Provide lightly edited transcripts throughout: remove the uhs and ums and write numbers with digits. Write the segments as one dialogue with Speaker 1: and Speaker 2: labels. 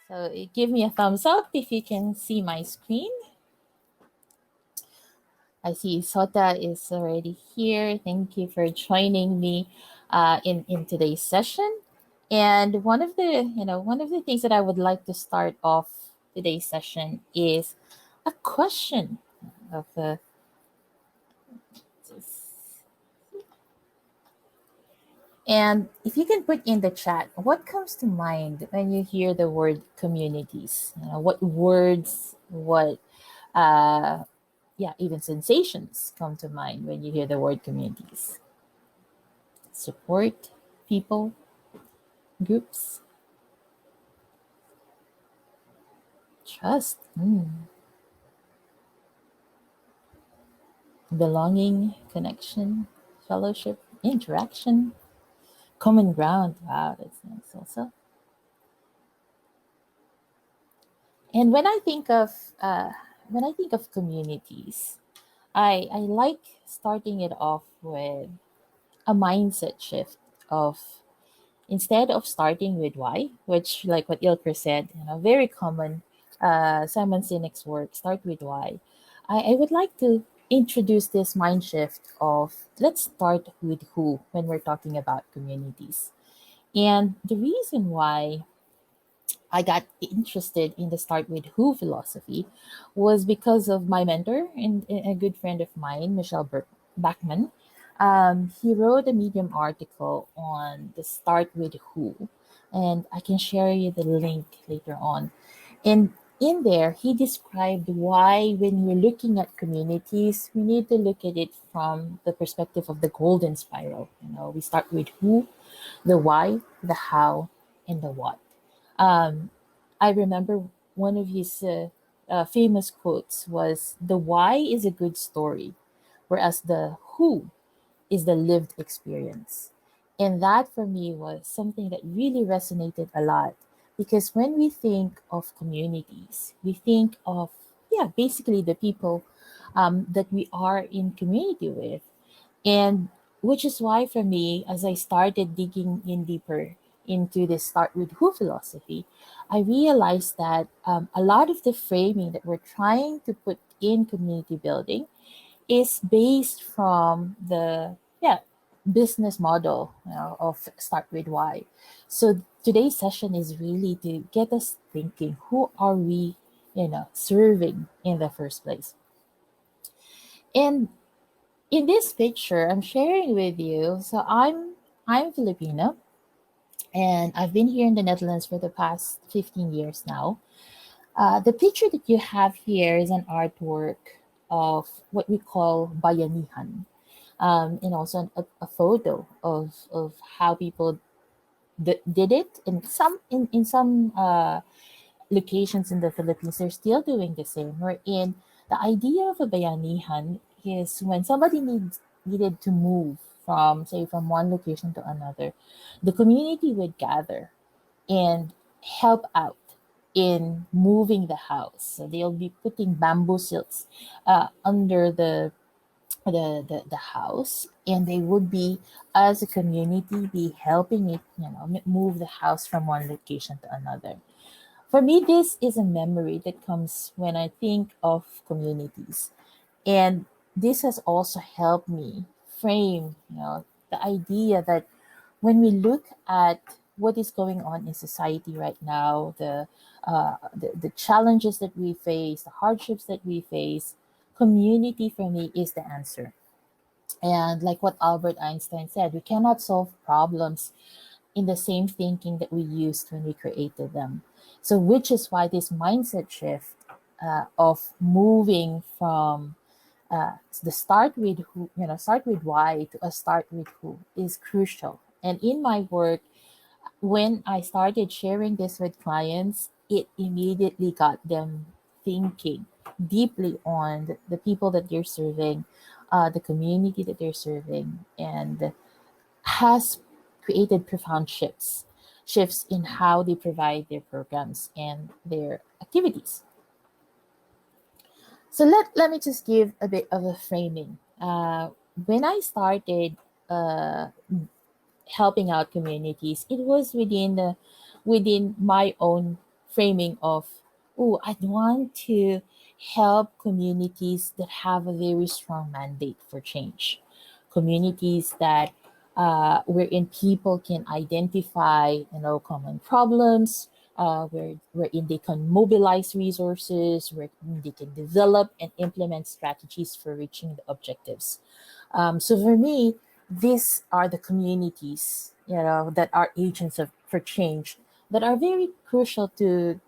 Speaker 1: So give me a thumbs up if you can see my screen. I see Sota is already here. Thank you for joining me in today's session. And one of the things that I would like to start off today's session is a question of and if you can put in the chat, what comes to mind when you hear the word communities? What words, what even sensations come to mind when you hear the word communities? Support, people, groups, trust, belonging, connection, fellowship, interaction, common ground. Wow, that's nice also. And when I think of communities, I like starting it off with a mindset shift of instead of starting with why, which like what Ilker said, very common. Simon Sinek's work, start with why. I would like to introduce this mind shift of let's start with who when we're talking about communities. And the reason why I got interested in the start with who philosophy was because of my mentor and a good friend of mine, Bachman. He wrote a Medium article on the start with who, and I can share you the link later on. And in there, he described why, when we're looking at communities, we need to look at it from the perspective of the golden spiral. We start with who, the why, the how, and the what. Um, I remember one of his famous quotes was, "The why is a good story, whereas the who is the lived experience." And that for me was something that really resonated a lot because when we think of communities, we think of, basically the people that we are in community with. And which is why for me, as I started digging in deeper into this start with who philosophy, I realized that a lot of the framing that we're trying to put in community building is based from the business model, of start with why. So today's session is really to get us thinking, who are we, serving in the first place? And in this picture, I'm sharing with you. So I'm Filipino, and I've been here in the Netherlands for the past 15 years now. The picture that you have here is an artwork of what we call bayanihan, and also a photo of how people did it. In some locations in the Philippines, they're still doing the same. Wherein the idea of a bayanihan is when somebody needed to move from, say, from one location to another, the community would gather and help out in moving the house. So they'll be putting bamboo silks under the house, and they would be, as a community, be helping it, move the house from one location to another. For me, this is a memory that comes when I think of communities. And this has also helped me frame, the idea that when we look at what is going on in society right now, the challenges that we face, the hardships that we face, community for me is the answer. And like what Albert Einstein said, we cannot solve problems in the same thinking that we used when we created them. So, which is why this mindset shift of moving from the start with who, start with why to a start with who is crucial. And in my work, when I started sharing this with clients, it immediately got them thinking deeply on the people that they're serving, the community that they're serving, and has created profound shifts in how they provide their programs and their activities. So let me just give a bit of a framing. When I started uh, helping out communities, it was within my own framing of, oh, I want to help communities that have a very strong mandate for change, communities that wherein people can identify, common problems, wherein they can mobilize resources, where they can develop and implement strategies for reaching the objectives. So for me, these are the communities, that are agents for change, that are very crucial to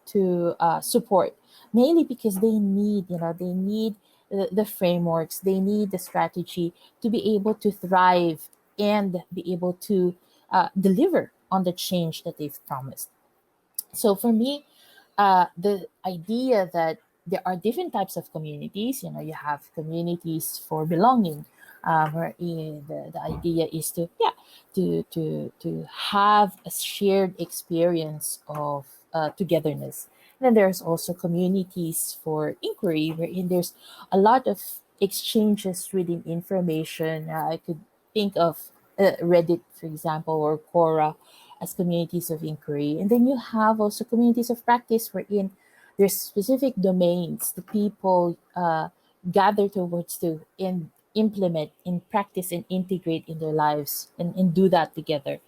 Speaker 1: support, mainly because they need the frameworks, they need the strategy to be able to thrive and be able to deliver on the change that they've promised. So for me, the idea that there are different types of communities, you have communities for belonging, wherein the idea is to, yeah, to have a shared experience of togetherness. And then there's also communities for inquiry, wherein there's a lot of exchanges within information. I could think of Reddit, for example, or Quora as communities of inquiry. And then you have also communities of practice, wherein there's specific domains the people gather towards to implement, in practice, and integrate in their lives, and do that together.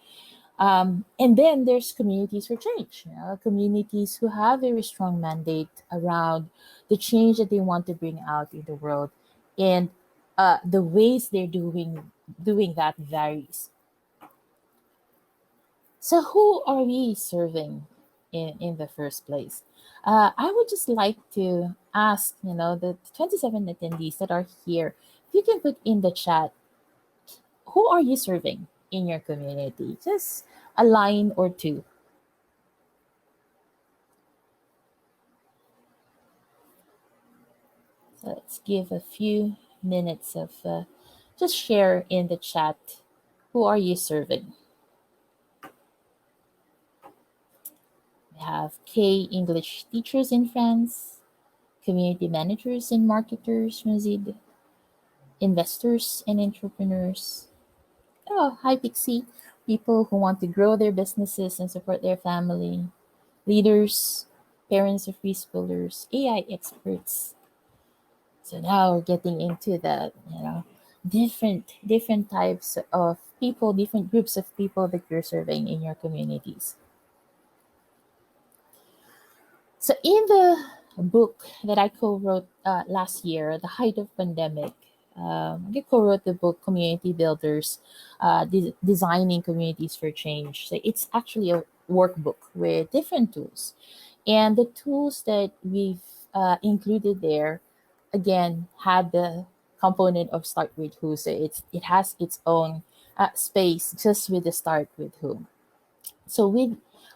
Speaker 1: And then there's communities for change, communities who have a very strong mandate around the change that they want to bring out in the world. And the ways they're doing that varies. So, who are we serving in the first place? I would just like to ask, the 27 attendees that are here, if you can put in the chat, who are you serving in your community? Just a line or two. So, let's give a few minutes of just share in the chat. Who are you serving? We have K English teachers in France, community managers and marketers, Mazid, investors and entrepreneurs. Oh, hi, Pixie. People who want to grow their businesses and support their family, leaders, parents of preschoolers, AI experts. So now we're getting into the, different types of people, different groups of people that you're serving in your communities. So in the book that I co-wrote last year, the height of pandemic, I co-wrote the book Community Builders, Designing Communities for Change. So it's actually a workbook with different tools. And the tools that we've included there, again, had the component of start with who. So it has its own space just with the start with who. So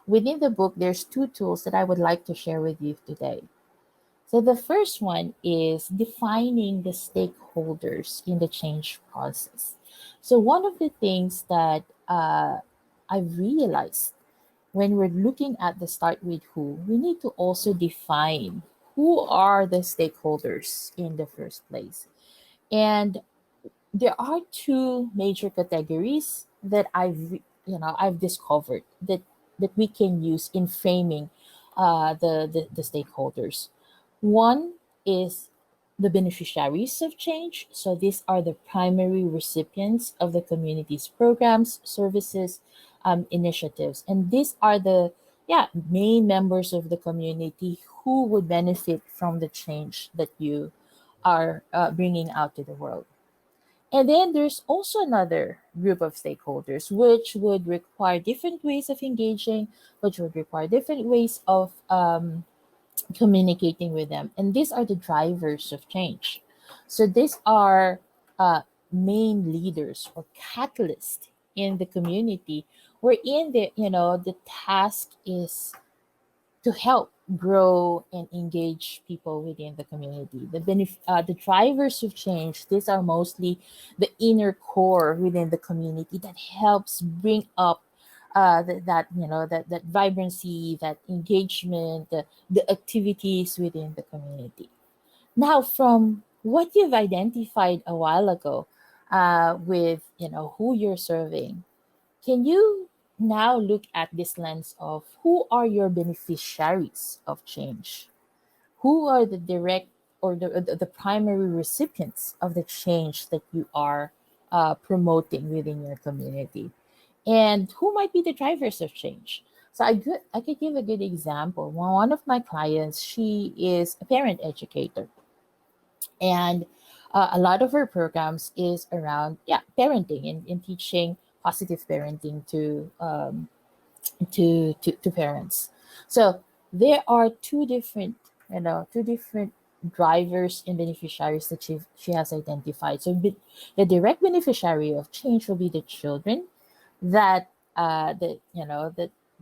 Speaker 1: within the book, there's two tools that I would like to share with you today. So the first one is defining the stakeholders in the change process. So one of the things that I've realized when we're looking at the start with who, we need to also define who are the stakeholders in the first place. And there are two major categories that I've discovered that we can use in framing the stakeholders. One is the beneficiaries of change. So these are the primary recipients of the community's programs, services, initiatives, and these are the, yeah, main members of the community who would benefit from the change that you are bringing out to the world. And then there's also another group of stakeholders, which would require different ways of engaging, which would require different ways of communicating with them. And these are the drivers of change. So these are main leaders or catalysts in the community, wherein the task is to help grow and engage people within the community. The drivers of change, these are mostly the inner core within the community that helps bring up that vibrancy, that engagement, the activities within the community. Now, from what you've identified a while ago, with who you're serving, can you now look at this lens of who are your beneficiaries of change? Who are the direct or the primary recipients of the change that you are promoting within your community? And who might be the drivers of change? So I could give a good example. One of my clients, she is a parent educator, and a lot of her programs is around parenting and teaching positive parenting to parents. So there are two different drivers and beneficiaries that she has identified. So the direct beneficiary of change will be the children that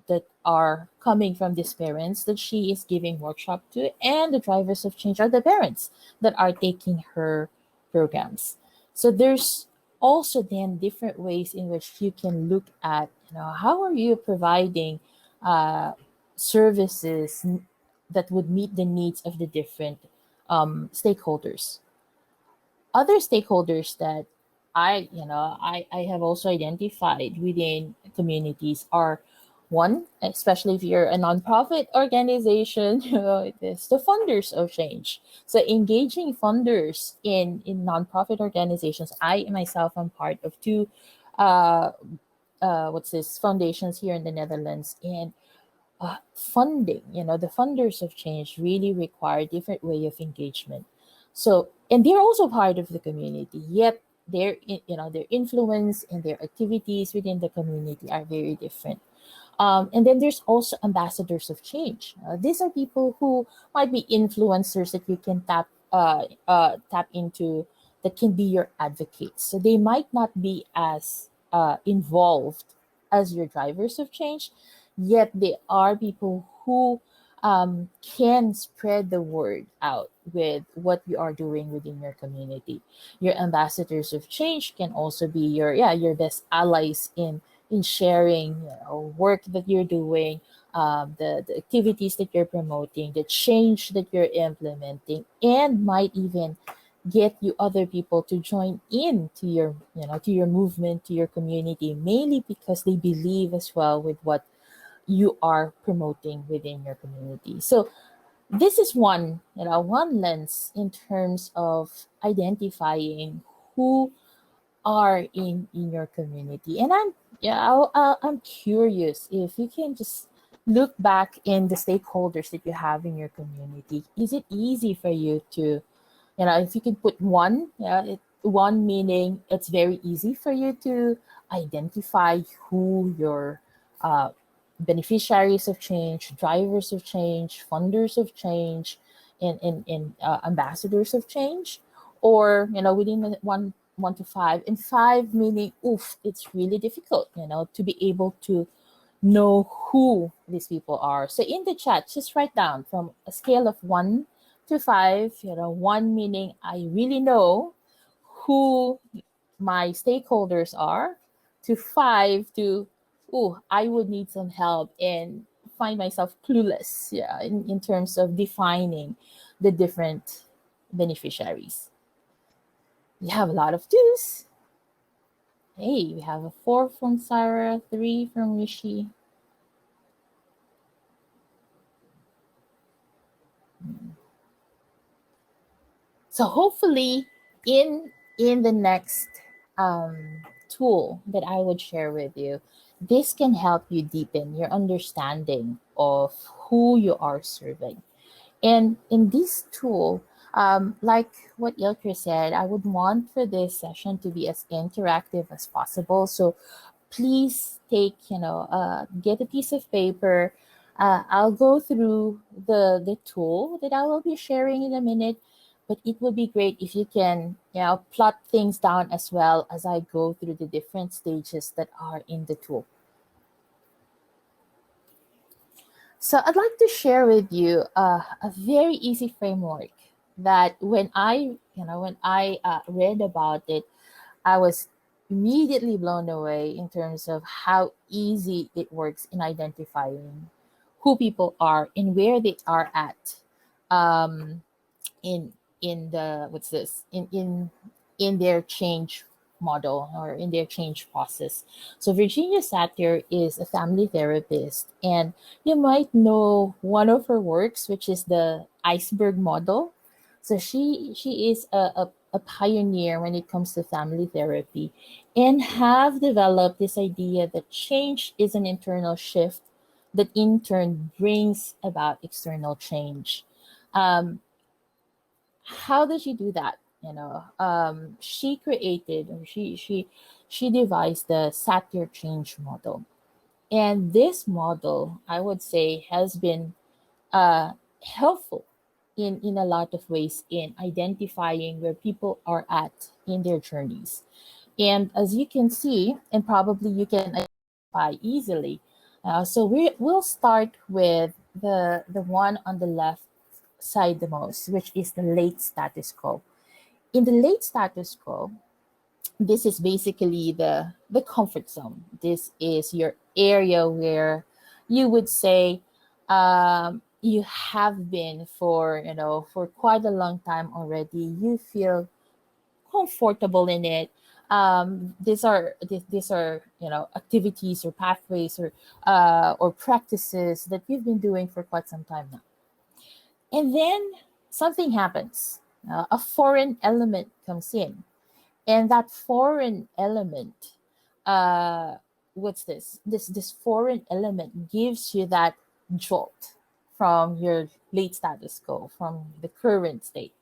Speaker 1: that are coming from these parents that she is giving workshop to, and the drivers of change are the parents that are taking her programs. So there's also then different ways in which you can look at, how are you providing uh, services that would meet the needs of the different stakeholders. Other stakeholders that I have also identified within communities are, one, especially if you're a nonprofit organization, it is the funders of change. So engaging funders in nonprofit organizations. I myself am part of two uh, what's this foundations here in the Netherlands, and funding, the funders of change really require different way of engagement. So, and they're also part of the community, yet their influence and their activities within the community are very different. And then there's also ambassadors of change. These are people who might be influencers that you can tap into, that can be your advocates. So they might not be as involved as your drivers of change, yet they are people who can spread the word out with what you are doing within your community. Your ambassadors of change can also be your best allies in sharing, work that you're doing, the activities that you're promoting, the change that you're implementing, and might even get you other people to join in to your movement, to your community, mainly because they believe as well with what you are promoting within your community. So this is one lens in terms of identifying who are in your community. And I'm curious if you can just look back in the stakeholders that you have in your community. Is it easy for you to, if you could put one, one meaning it's very easy for you to identify who your uh, beneficiaries of change, drivers of change, funders of change, and ambassadors of change, or within one to five, and five meaning oof, it's really difficult, to be able to know who these people are. So in the chat, just write down from a scale of 1 to 5, one meaning I really know who my stakeholders are, to 5 to, oh, I would need some help and find myself clueless, in terms of defining the different beneficiaries. We have a lot of twos. Hey, we have a 4 from Sarah, 3 from Rishi. So hopefully, in the next tool that I would share with you, this can help you deepen your understanding of who you are serving. And in this tool, like what Ilker said, I would want for this session to be as interactive as possible. So please get a piece of paper. I'll go through the tool that I will be sharing in a minute, but it would be great if you can, plot things down as well as I go through the different stages that are in the tool. So I'd like to share with you a very easy framework that when I read about it, I was immediately blown away in terms of how easy it works in identifying who people are and where they are at um, in the what's this in their change model or in their change process. So Virginia Satyr is a family therapist, and you might know one of her works, which is the iceberg model. So she is a pioneer when it comes to family therapy, and have developed this idea that change is an internal shift that in turn brings about external change. Um, how does she do that? She created, or she devised the Satyr change model, and this model, I would say, has been helpful in a lot of ways in identifying where people are at in their journeys. And as you can see, and probably you can identify easily, so we'll start with the one on the left side the most, which is the late status quo. In the late status quo, this is basically the comfort zone. This is your area where you would say you have been for for quite a long time already. You feel comfortable in it. These are activities or pathways or practices that you've been doing for quite some time now. And then something happens. A foreign element comes in, and that foreign element, uh, what's this? This foreign element gives you that jolt from your late status quo, from the current state,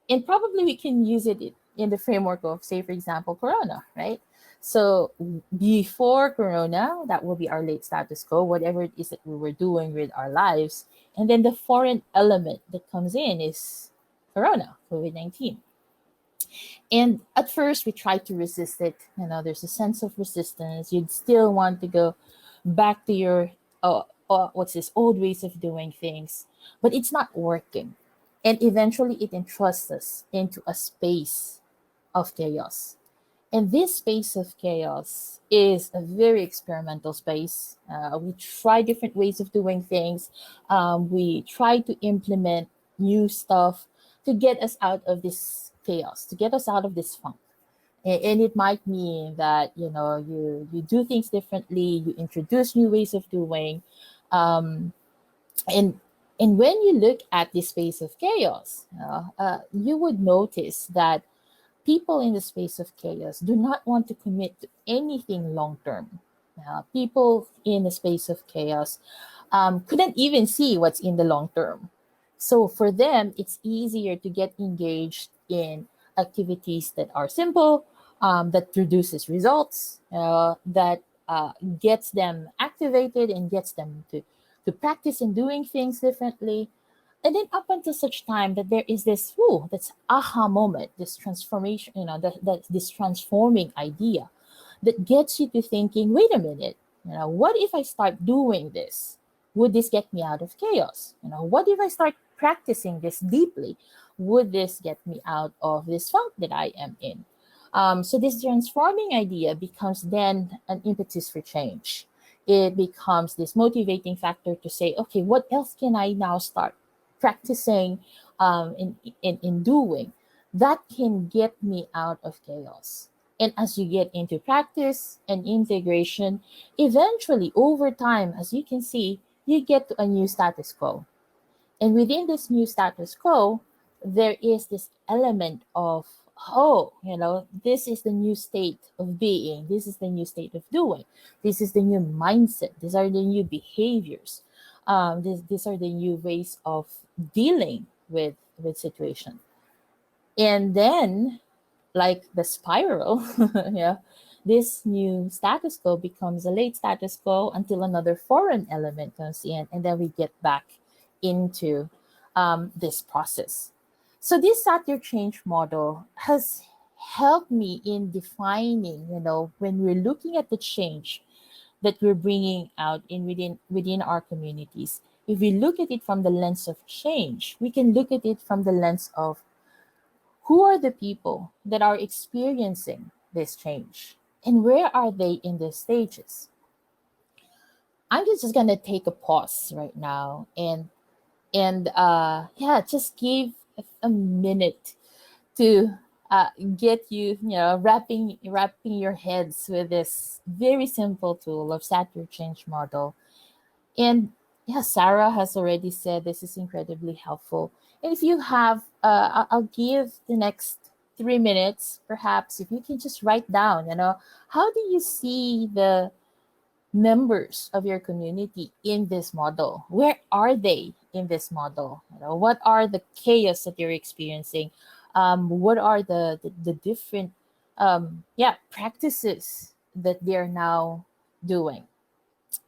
Speaker 1: and probably we can use it in the framework of, say, for example, Corona, right? So before Corona, that will be our late status quo, whatever it is that we were doing with our lives. And then the foreign element that comes in is Corona, COVID-19. And at first, we try to resist it. There's a sense of resistance. You'd still want to go back to your, what's this, old ways of doing things, but it's not working. And eventually, it entrusts us into a space of chaos. And this space of chaos is a very experimental space. We try different ways of doing things. We try to implement new stuff to get us out of this chaos, to get us out of this funk. And it might mean that you do things differently, you introduce new ways of doing, um, and and when you look at this space of chaos, you would notice that people in the space of chaos do not want to commit to anything long term. People in the space of chaos couldn't even see what's in the long term. So for them, it's easier to get engaged in activities that are simple, that produces results, that gets them activated and gets them to practice and doing things differently. And then up until such time that there is this that's aha moment, this transformation, this transforming idea that gets you to thinking, wait a minute, what if I start doing this? Would this get me out of chaos? What if I start practicing this deeply? Would this get me out of this funk that I am in? So this transforming idea becomes then an impetus for change. It becomes this motivating factor to say, okay, what else can I now start practicing, in doing that can get me out of chaos? And as you get into practice and integration, eventually over time, as you can see, you get to a new status quo. And within this new status quo, there is this element of, oh, this is the new state of being. This is the new state of doing. This is the new mindset. These are the new behaviors. These are the new ways of dealing with situation. And then, like the spiral, yeah, this new status quo becomes a late status quo until another foreign element comes in, and then we get back into this process. So this Satyr change model has helped me in defining, when we're looking at the change that we're bringing out within our communities. If we look at it from the lens of change, we can look at it from the lens of who are the people that are experiencing this change and where are they in the stages. I'm just gonna take a pause right now and yeah, just give a minute to get you, wrapping your heads with this very simple tool of Satyr change model. And yeah, Sarah has already said this is incredibly helpful. And if you have, I'll give the next 3 minutes, perhaps, if you can just write down, how do you see the members of your community in this model? Where are they in this model? What are the chaos that you're experiencing? What are the different practices that they're now doing?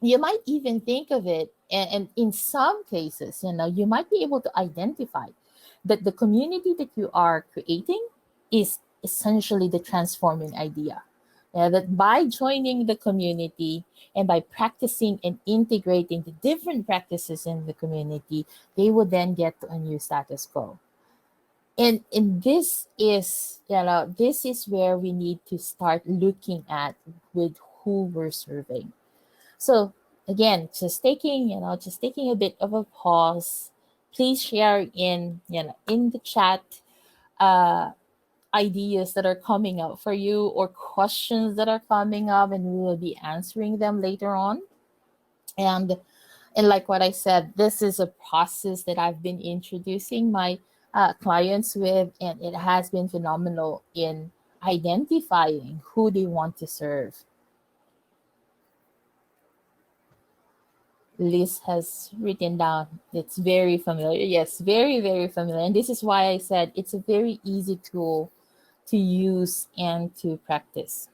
Speaker 1: You might even think of it, and in some cases, you might be able to identify that the community that you are creating is essentially the transforming idea. That by joining the community and by practicing and integrating the different practices in the community, they would then get to a new status quo. And this is where we need to start looking at with who we're serving. So again, just taking a bit of a pause. Please share in the chat uh, ideas that are coming up for you or questions that are coming up, and we will be answering them later on. And and like what I said, this is a process that I've been introducing my clients with, and it has been phenomenal in identifying who they want to serve. Liz has written down. It's very familiar. Yes, very, very familiar. And this is why I said it's a very easy tool to use and to practice.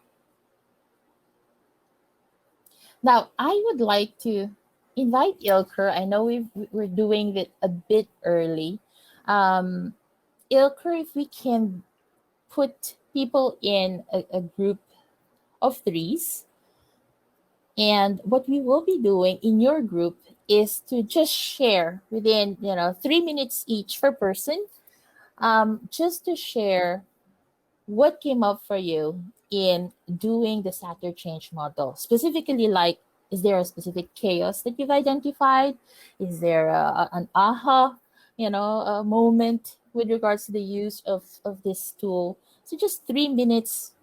Speaker 1: Now, I would like to invite Ilker. I know we're doing it a bit early. Um, Ilker, if we can put people in a group of threes, and what we will be doing in your group is to just share within 3 minutes each per person, just to share what came up for you in doing the Satyr change model. Specifically, like, is there a specific chaos that you've identified? Is there an aha, a moment with regards to the use of this tool? So just 3 minutes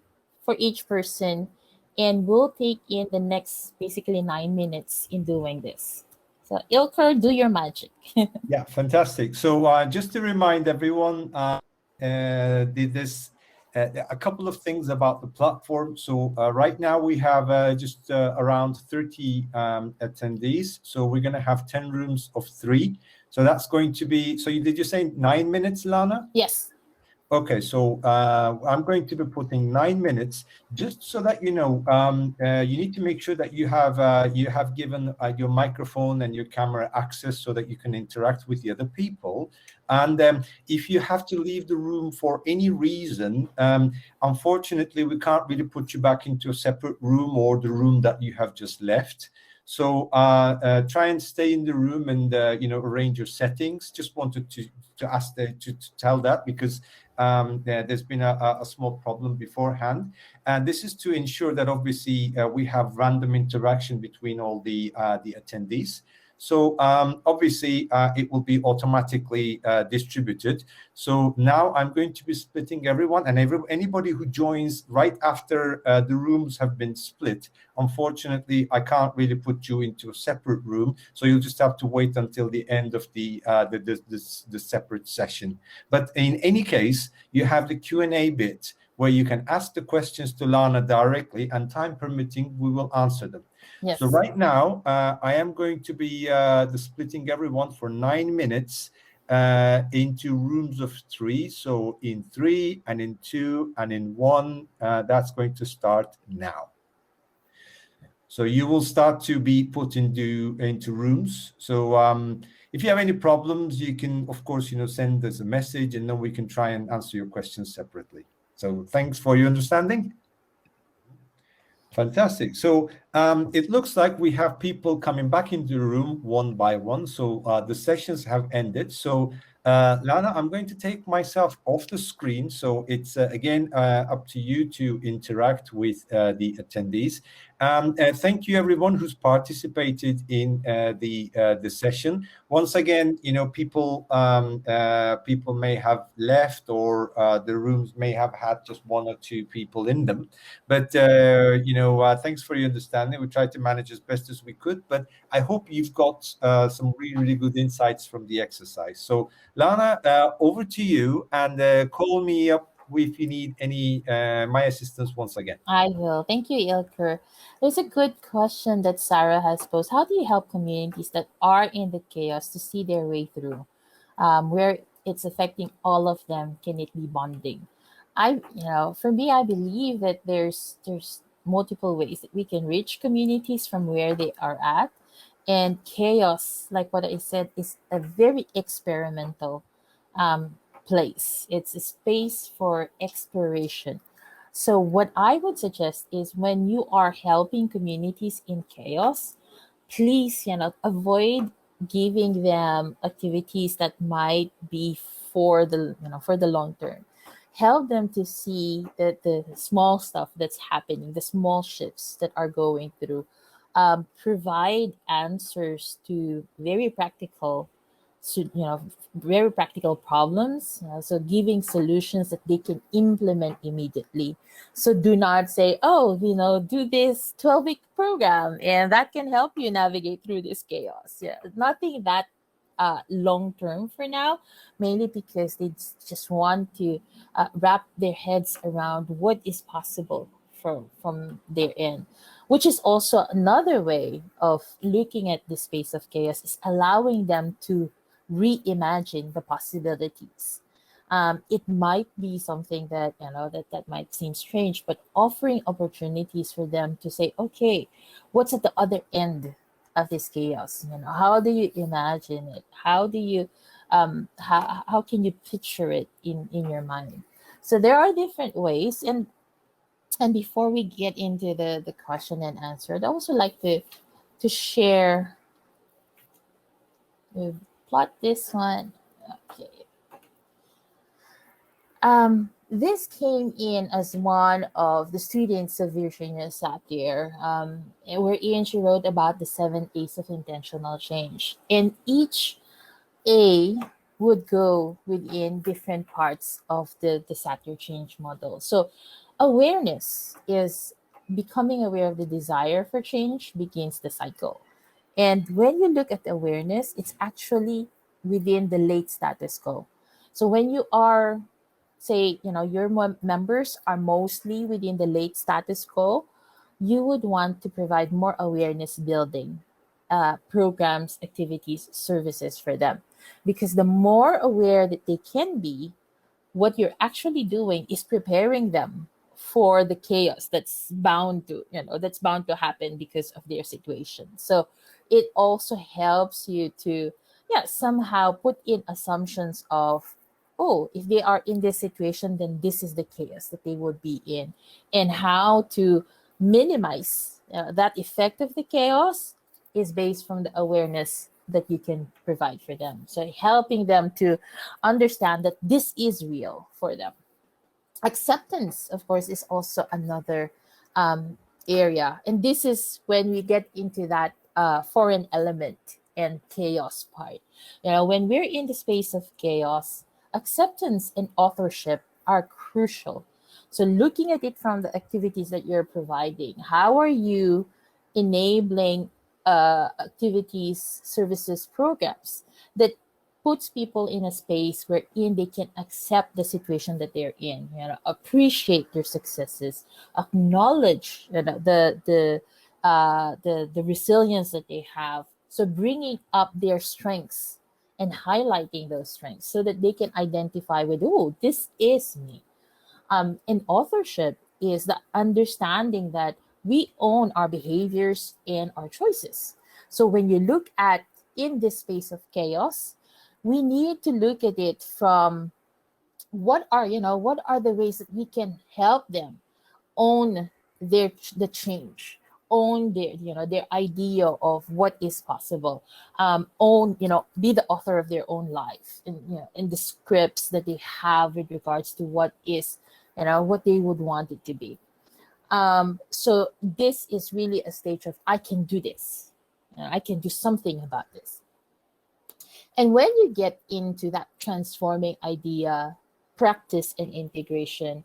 Speaker 1: for each person, and we'll take in the next basically 9 minutes in doing this. So Ilker, do your magic.
Speaker 2: Yeah, fantastic. So just to remind everyone, there's a couple of things about the platform. So right now we have just around 30 attendees. So we're going to have 10 rooms of 3. So that's going to be, so did you say 9 minutes, Lana?
Speaker 1: Yes.
Speaker 2: Okay, so I'm going to be putting 9 minutes, just so that you know. You need to make sure that you have given your microphone and your camera access so that you can interact with the other people. And if you have to leave the room for any reason, unfortunately, we can't really put you back into a separate room or the room that you have just left. So try and stay in the room and arrange your settings. Just wanted to ask to tell that, because there's been a small problem beforehand, and this is to ensure that obviously we have random interaction between all the attendees. So obviously it will be automatically distributed. So now I'm going to be splitting everyone, and anybody who joins right after the rooms have been split. Unfortunately, I can't really put you into a separate room, so you'll just have to wait until the end of the separate session. But in any case, you have the Q&A bit where you can ask the questions to Lana directly, and time permitting, we will answer them.
Speaker 1: Yes.
Speaker 2: So right now, I am going to be splitting everyone for 9 minutes into rooms of 3. So in 3 and in 2 and in 1, that's going to start now. So you will start to be put into rooms. So if you have any problems, you can, of course, send us a message, and then we can try and answer your questions separately. So thanks for your understanding. Fantastic. So it looks like we have people coming back into the room one by one. So the sessions have ended. So Lana, I'm going to take myself off the screen. So it's again up to you to interact with the attendees. Thank you, everyone who's participated in the session. Once again, people may have left, or the rooms may have had just one or two people in them. But thanks for your understanding. We tried to manage as best as we could, but I hope you've got some really, really good insights from the exercise. So, Lana, over to you, and call me up if you need any my assistance once again.
Speaker 1: I will. Thank you, Ilker. There's a good question that Sarah has posed. How do you help communities that are in the chaos to see their way through? Where it's affecting all of them, can it be bonding? For me, I believe that there's multiple ways that we can reach communities from where they are at, and chaos, like what I said, is a very experimental place. It's a space for exploration. So, what I would suggest is when you are helping communities in chaos, please, avoid giving them activities that might be for the long term. Help them to see the small stuff that's happening, the small shifts that are going through. Provide answers to very practical problems. So giving solutions that they can implement immediately. So do not say, oh, do this 12-week program and that can help you navigate through this chaos. Yeah, nothing that long term for now, mainly because they just want to wrap their heads around what is possible from their end, which is also another way of looking at the space of chaos, is allowing them to reimagine the possibilities. It might be something that that might seem strange, but offering opportunities for them to say, okay, what's at the other end of this chaos? How do you imagine it? How do you how can you picture it in your mind? So there are different ways. And before we get into the question and answer, I'd also like to share. We plot this one. Okay. This came in as one of the students of Virginia Satyr, wherein she wrote about the 7 A's of intentional change. And each A would go within different parts of the Satyr change model. So awareness is becoming aware of the desire for change begins the cycle. And when you look at awareness, it's actually within the late status quo. So when you are, say, your members are mostly within the late status quo, you would want to provide more awareness building programs, activities, services for them. Because the more aware that they can be, what you're actually doing is preparing them for the chaos that's bound to happen because of their situation. So it also helps you to, yeah, somehow put in assumptions of, oh, if they are in this situation, then this is the chaos that they would be in, and how to minimize that effect of the chaos is based from the awareness that you can provide for them. So helping them to understand that this is real for them. Acceptance, of course, is also another um, area. And this is when we get into that foreign element and chaos part. When we're in the space of chaos, acceptance and authorship are crucial. So looking at it from the activities that you're providing, how are you enabling activities, services, programs that puts people in a space wherein they can accept the situation that they're in, appreciate their successes, acknowledge the resilience that they have. So bringing up their strengths and highlighting those strengths so that they can identify with, oh, this is me. And authorship is the understanding that we own our behaviors and our choices. So when you look at in this space of chaos, we need to look at it from what are the ways that we can help them own the change, own their idea of what is possible, own, be the author of their own life, and in the scripts that they have with regards to what is, what they would want it to be. So this is really a stage of I can do this. I can do something about this. And when you get into that transforming idea, practice, and integration,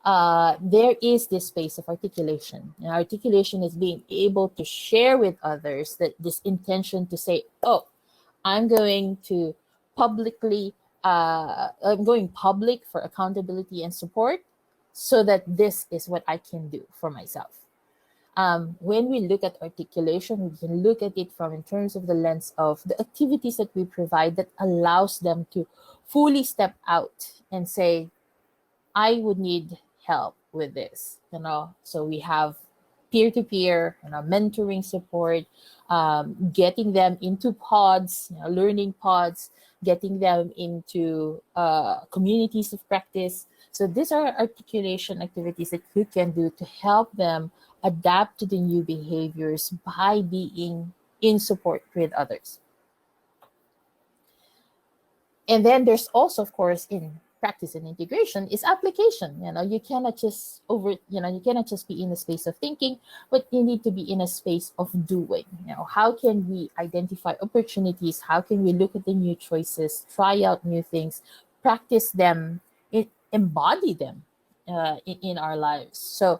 Speaker 1: there is this space of articulation. And articulation is being able to share with others that this intention to say, oh, I'm going to publicly, I'm going public for accountability and support so that this is what I can do for myself. When we look at articulation, we can look at it from in terms of the lens of the activities that we provide that allows them to fully step out and say, I would need help with this, So we have peer-to-peer, mentoring support, getting them into pods, learning pods, getting them into communities of practice. So these are articulation activities that you can do to help them adapt to the new behaviors by being in support with others. And then there's also, of course, in practice and integration is application. You cannot just you cannot just be in a space of thinking, but you need to be in a space of doing. How can we identify opportunities? How can we look at the new choices, try out new things, practice them, embody them in our lives? So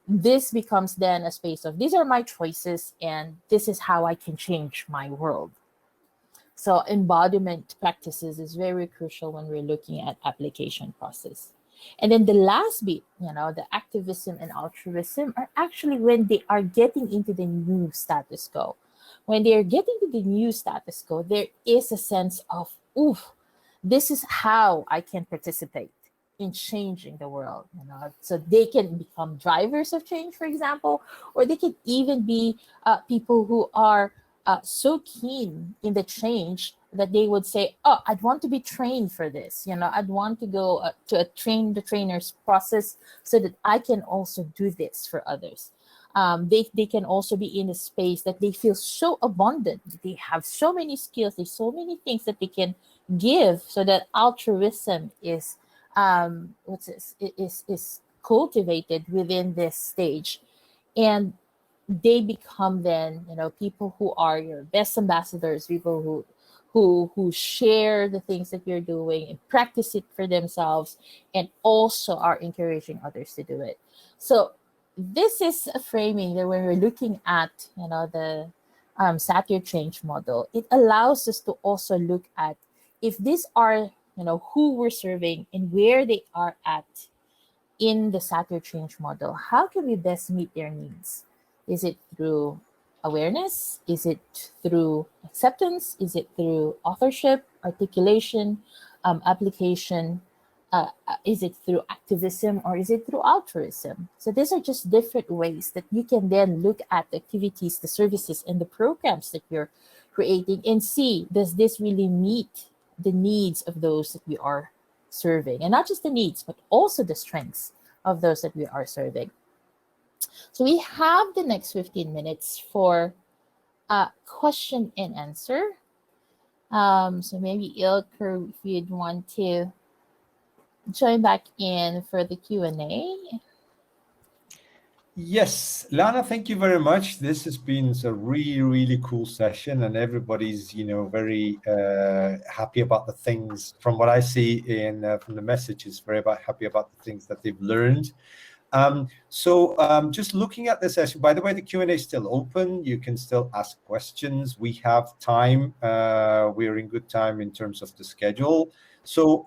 Speaker 1: this becomes then a space of these are my choices and this is how I can change my world. So embodiment practices is very crucial when we're looking at application process. And then the last bit, the activism and altruism are actually when they are getting into the new status quo. When they're getting to the new status quo, there is a sense of, oof, this is how I can participate in changing the world. So they can become drivers of change, for example, or they can even be people who are so keen in the change that they would say, oh, I'd want to be trained for this. I'd want to go to a train the trainers process so that I can also do this for others. They can also be in a space that they feel so abundant. They have so many skills. There's so many things that they can give, so that altruism is is cultivated within this stage. And they become then people who are your best ambassadors, people who share the things that you're doing and practice it for themselves, and also are encouraging others to do it. So this is a framing that when we're looking at the Satyr change model, it allows us to also look at if these are who we're serving and where they are at in the Satyr change model, how can we best meet their needs? Is it through awareness? Is it through acceptance? Is it through authorship, articulation, application? Is it through activism, or is it through altruism? So these are just different ways that you can then look at the activities, the services, and the programs that you're creating and see, does this really meet the needs of those that we are serving? And not just the needs, but also the strengths of those that we are serving. So we have the next 15 minutes for question and answer. So maybe Ilker, if you'd want to join back in for the Q&A.
Speaker 2: Yes, Lana, thank you very much. This has been a really, really cool session, and everybody's, very happy about the things. From what I see from the messages, very happy about the things that they've learned. Just looking at the session, by the way, the Q&A is still open. You can still ask questions. We have time. We're in good time in terms of the schedule. So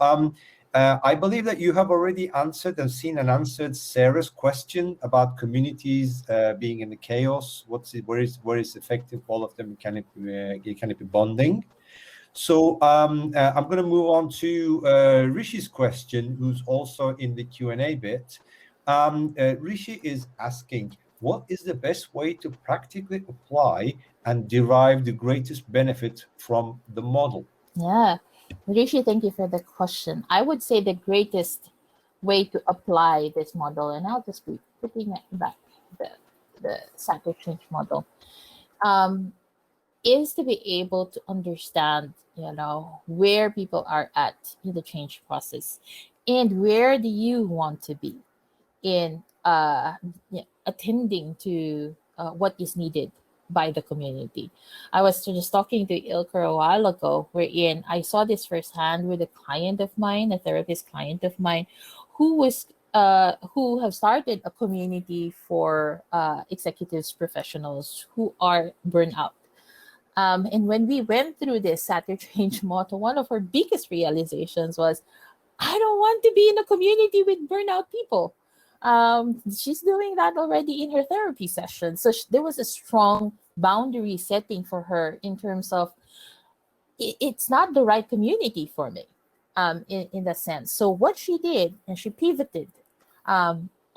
Speaker 2: I believe that you have already answered and seen and answered Sarah's question about communities being in the chaos. Where is effective? All of them can it be bonding? So I'm going to move on to Rishi's question, who's also in the Q&A bit. Rishi is asking, what is the best way to practically apply and derive the greatest benefit from the model?
Speaker 1: Yeah, Rishi, thank you for the question. I would say the greatest way to apply this model, and I'll just be putting it back, the Satyr change model, is to be able to understand, where people are at in the change process and where do you want to be in uh, attending to what is needed by the community. I was just talking to Ilker a while ago, wherein I saw this firsthand with a client of mine, a therapist client of mine, who have started a community for executives professionals who are burnout. And when we went through this Satyr change model, one of our biggest realizations was, I don't want to be in a community with burnout people. She's doing that already in her therapy session. So there was a strong boundary setting for her in terms of it's not the right community for me, in that sense. So what she did, and she pivoted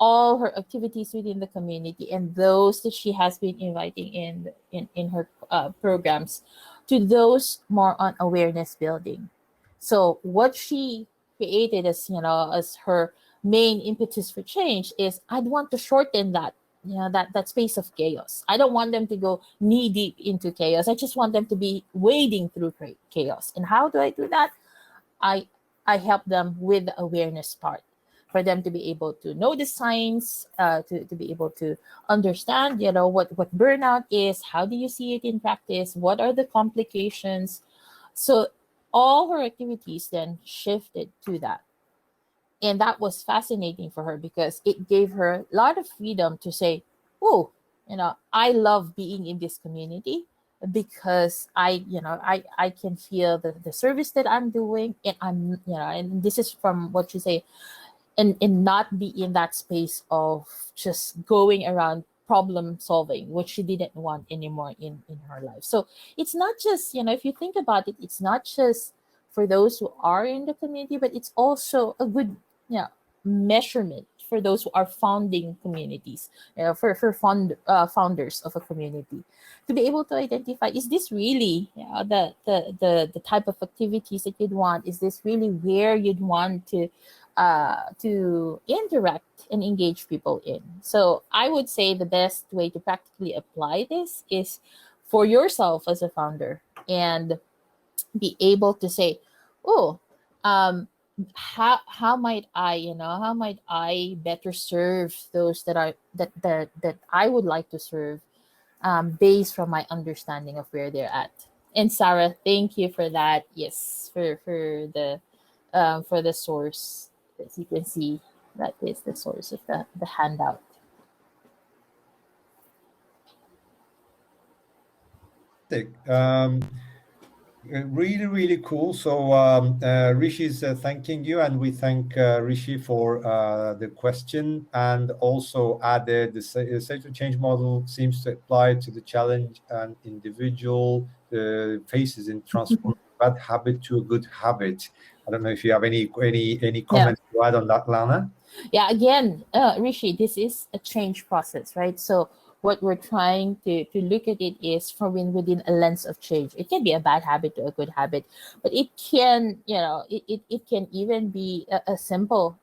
Speaker 1: all her activities within the community and those that she has been inviting in her programs to those more on awareness building. So what she created as as her main impetus for change is, I'd want to shorten that, that space of chaos. I don't want them to go knee deep into chaos. I just want them to be wading through chaos. And how do I do that? I i help them with the awareness part, for them to be able to know the signs, to be able to understand, what burnout is, how do you see it in practice, what are the complications. So all her activities then shifted to that. And that was fascinating for her because it gave her a lot of freedom to say, oh, I love being in this community because I can feel the service that I'm doing, and and this is from what you say, and not be in that space of just going around problem solving, which she didn't want anymore in her life. So it's not just, if you think about it, it's not just for those who are in the community, but it's also a good, measurement for those who are founding communities, founders of a community, to be able to identify, is this really, the type of activities that you'd want? Is this really where you'd want to interact and engage people in? So I would say the best way to practically apply this is for yourself as a founder, and be able to say, oh, how might I, how might I better serve those that I would like to serve, based from my understanding of where they're at. And Sarah, thank you for that. Yes, for the source. As you can see, that is the source of the handout.
Speaker 2: Really, really cool. So Rishi is thanking you, and we thank Rishi for the question, and also added the Satyr change model seems to apply to the challenge an individual faces in transforming a bad habit to a good habit. I don't know if you have any
Speaker 1: Yeah.
Speaker 2: comments to add on that, Lana.
Speaker 1: Yeah, again, Rishi, this is a change process, right? So what we're trying to look at it is from within a lens of change. It can be a bad habit to a good habit, but it can, it can even be a simple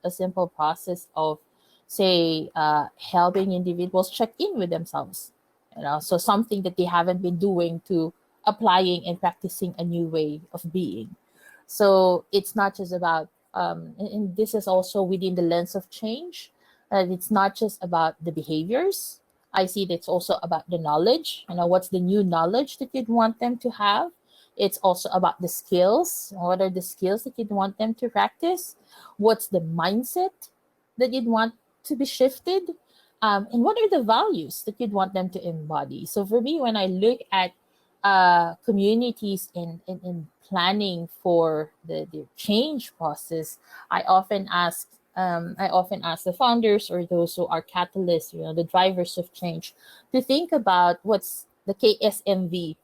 Speaker 1: process of, say, helping individuals check in with themselves. So something that they haven't been doing, to applying and practicing a new way of being. So it's not just about, and this is also within the lens of change. It's not just about the behaviors. I see that it's also about the knowledge. What's the new knowledge that you'd want them to have? It's also about the skills. What are the skills that you'd want them to practice? What's the mindset that you'd want to be shifted? And what are the values that you'd want them to embody? So for me, when I look at communities in planning for the change process, I often ask the founders, or those who are catalysts, the drivers of change, to think about what's the KSMV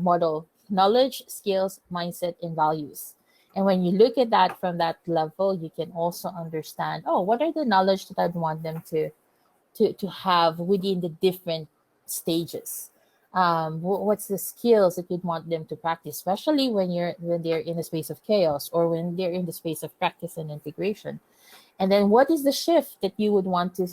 Speaker 1: model: knowledge, skills, mindset, and values. And when you look at that from that level, you can also understand, oh, what are the knowledge that I'd want them to have within the different stages. What's the skills that you'd want them to practice, especially when they're in a space of chaos, or when they're in the space of practice and integration. And then what is the shift that you would want to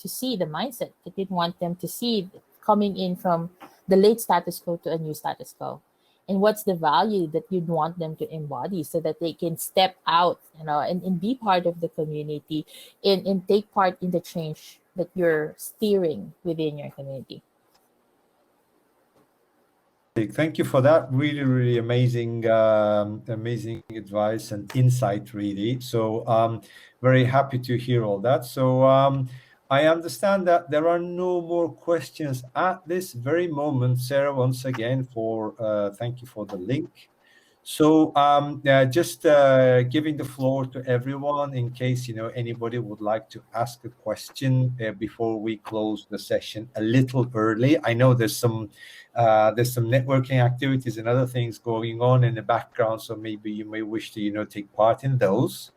Speaker 1: see, the mindset that you'd want them to see coming in from the late status quo to a new status quo? And what's the value that you'd want them to embody, so that they can step out, and be part of the community, and take part in the change that you're steering within your community.
Speaker 2: Thank you for that. Really, really amazing, amazing advice and insight, really. So, very happy to hear all that. So, I understand that there are no more questions at this very moment. Sarah, once again, thank you for the link. So, just giving the floor to everyone in case anybody would like to ask a question before we close the session a little early. I know there's some networking activities and other things going on in the background, so maybe you may wish to take part in those.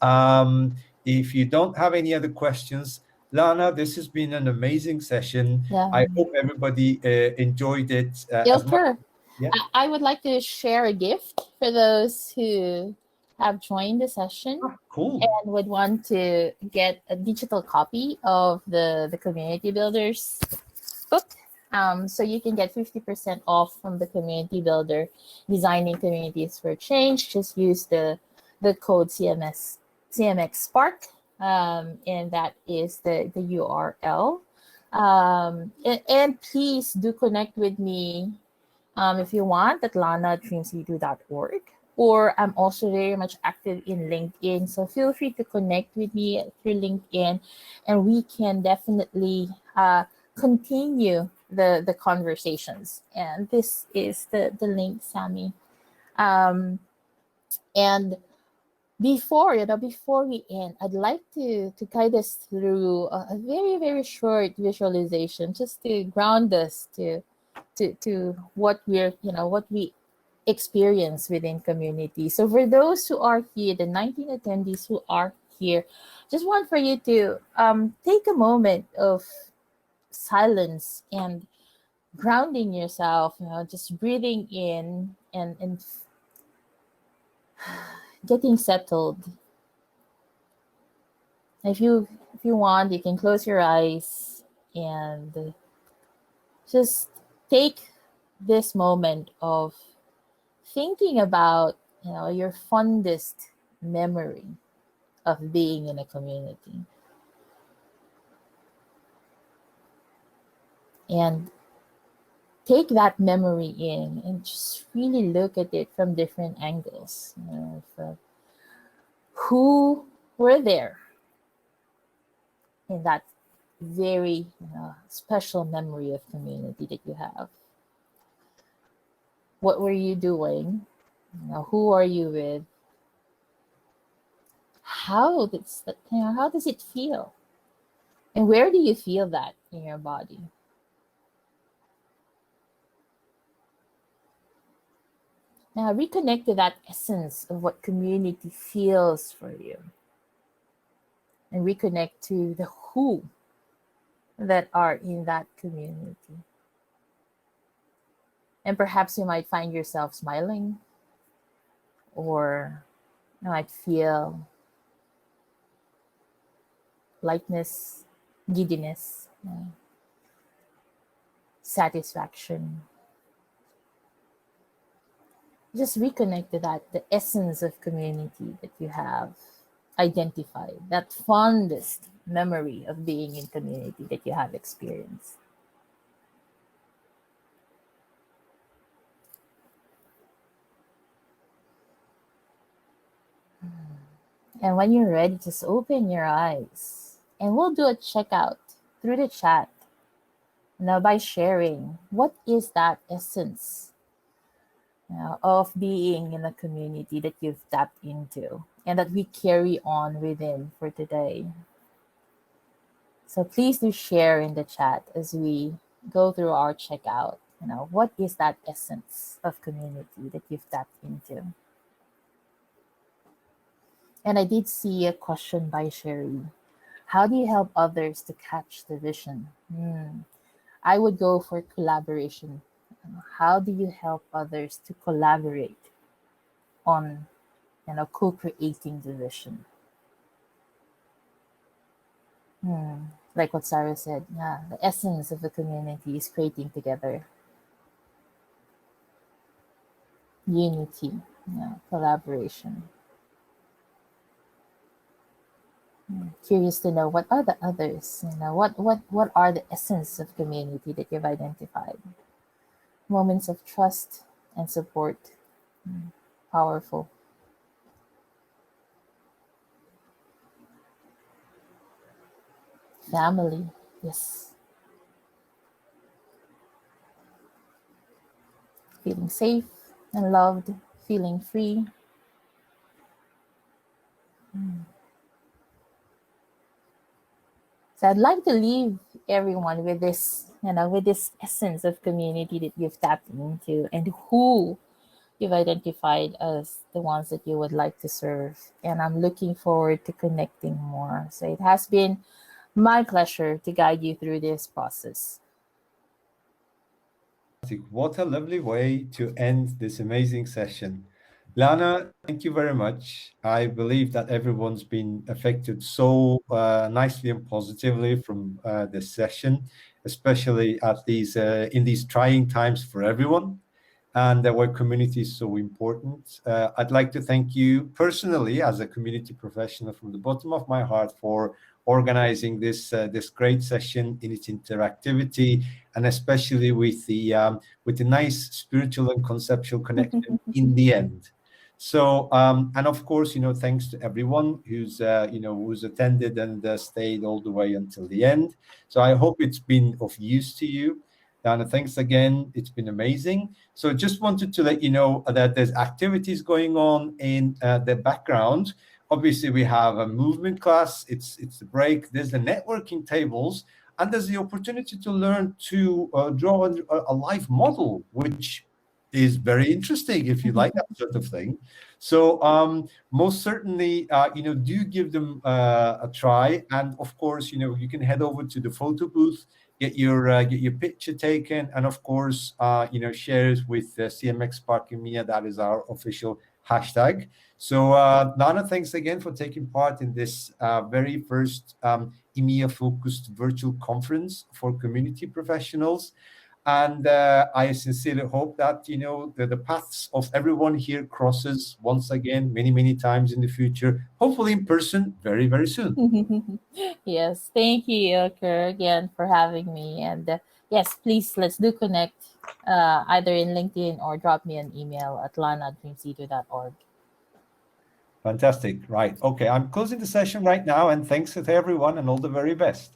Speaker 2: If you don't have any other questions, Lana, this has been an amazing session.
Speaker 1: Yeah.
Speaker 2: I hope everybody enjoyed it as much.
Speaker 1: Ilker,
Speaker 2: Yeah.
Speaker 1: I would like to share a gift for those who have joined the session
Speaker 2: Cool.
Speaker 1: and would want to get a digital copy of the Community Builders book. So you can get 50% off from the Community Builder, Designing Communities for Change. Just use the code CMX Spark, and that is the URL. And please do connect with me if you want at lana@dreamsedu.org. Or I'm also very much active in LinkedIn. So feel free to connect with me through LinkedIn, and we can definitely continue the conversations. And this is the link, Sammy. And before we end, I'd like to guide us through a very, very short visualization, just to ground us to what we experience within community. So for those who are here, the 19 attendees who are here, just want for you to take a moment of silence and grounding yourself, just breathing in and getting settled. If you want, you can close your eyes and just take this moment of thinking about your fondest memory of being in a community, and take that memory in and just really look at it from different angles. Who were there in that very special memory of community that you have? What were you doing? Who are you with? How does it feel? And where do you feel that in your body? Now reconnect to that essence of what community feels for you. And reconnect to the who that are in that community. And perhaps you might find yourself smiling, or you might feel lightness, giddiness, satisfaction. Just reconnect to that, the essence of community that you have identified, that fondest memory of being in community that you have experienced. And when you're ready, just open your eyes and we'll do a checkout through the chat. Now, by sharing, what is that essence of being in a community that you've tapped into and that we carry on within for today? So please do share in the chat as we go through our checkout. What is that essence of community that you've tapped into? And I did see a question by Sherry. How do you help others to catch the vision? I would go for collaboration. How do you help others to collaborate on, co-creating the vision? Like what Sarah said, the essence of the community is creating together. Unity, collaboration. Curious to know what are the others, what are the essence of community that you've identified. Moments of trust and support. Powerful. Family. Yes. Feeling safe and loved, feeling free. So I'd like to leave everyone with this, with this essence of community that you've tapped into and who you've identified as the ones that you would like to serve. And I'm looking forward to connecting more. So it has been my pleasure to guide you through this process.
Speaker 2: What a lovely way to end this amazing session. Lana, thank you very much. I believe that everyone's been affected so nicely and positively from this session, especially at these in these trying times for everyone, and where community is so important. I'd like to thank you personally as a community professional from the bottom of my heart for organizing this great session in its interactivity, and especially with the nice spiritual and conceptual connection in the end. So, and of course, thanks to everyone who's attended and stayed all the way until the end. So I hope it's been of use to you. Dana, thanks again. It's been amazing. So just wanted to let you know that there's activities going on in the background. Obviously, we have a movement class. It's the break. There's the networking tables, and there's the opportunity to learn to draw a life model, which is very interesting if you like that sort of thing. So most certainly, do give them a try. And of course, you can head over to the photo booth, get your picture taken, and of course, share it with CMX Spark EMEA. That is our official hashtag. So Nana, thanks again for taking part in this very first EMEA focused virtual conference for community professionals. And I sincerely hope that the paths of everyone here crosses once again many times in the future, hopefully in person very, very soon.
Speaker 1: Yes, thank you, Ilker, again for having me. And yes, please let's do connect either in LinkedIn or drop me an email at lana@dreamseeder.org.
Speaker 2: Fantastic. Right. Okay, I'm closing the session right now, and thanks to everyone and all the very best.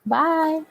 Speaker 1: Bye.